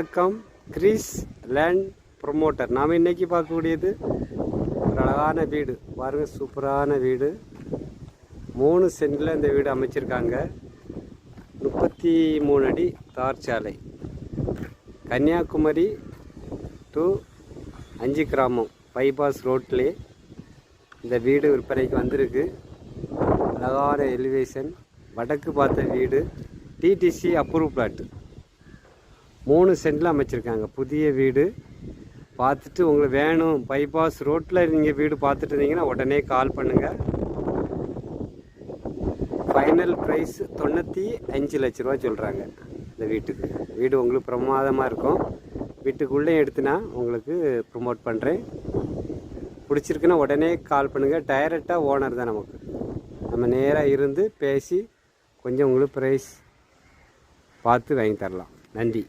வணக்கம், Greece land promoter. நாம் இன்றைக்கி பார்க்கக்கூடியது ஒரு அழகான வீடு பாருங்கள். சூப்பரான வீடு. 3 சென்டில் இந்த வீடு அமைச்சிருக்காங்க. 33 அடி தார் சாலை. கன்னியாகுமரி டு 5 கிராமம் பைபாஸ் ரோட்லேயே இந்த வீடு விற்பனைக்கு வந்திருக்கு. அழகான எலிவேஷன், வடக்கு பார்த்த வீடு, டிடிசி அப்ரூவ் பிளாட். 3 சென்டில் அமைச்சிருக்காங்க. புதிய வீடு பார்த்துட்டு உங்களுக்கு வேணும், பைபாஸ் ரோட்டில் நீங்கள் வீடு பார்த்துட்டு இருந்தீங்கன்னா உடனே கால் பண்ணுங்கள். ஃபைனல் ப்ரைஸ் 95 லட்ச ரூபா சொல்கிறாங்க இந்த வீட்டுக்கு. வீடு உங்களுக்கு பிரமாதமாக இருக்கும். வீட்டுக்குள்ளே எடுத்துனா உங்களுக்கு ப்ரொமோட் பண்ணுறேன். பிடிச்சிருக்குன்னா உடனே கால் பண்ணுங்கள். டைரெக்டாக ஓனர் தான் நமக்கு. நம்ம நேராக இருந்து பேசி கொஞ்சம் உங்களுக்கு ப்ரைஸ் பார்த்து வாங்கி தரலாம். நன்றி.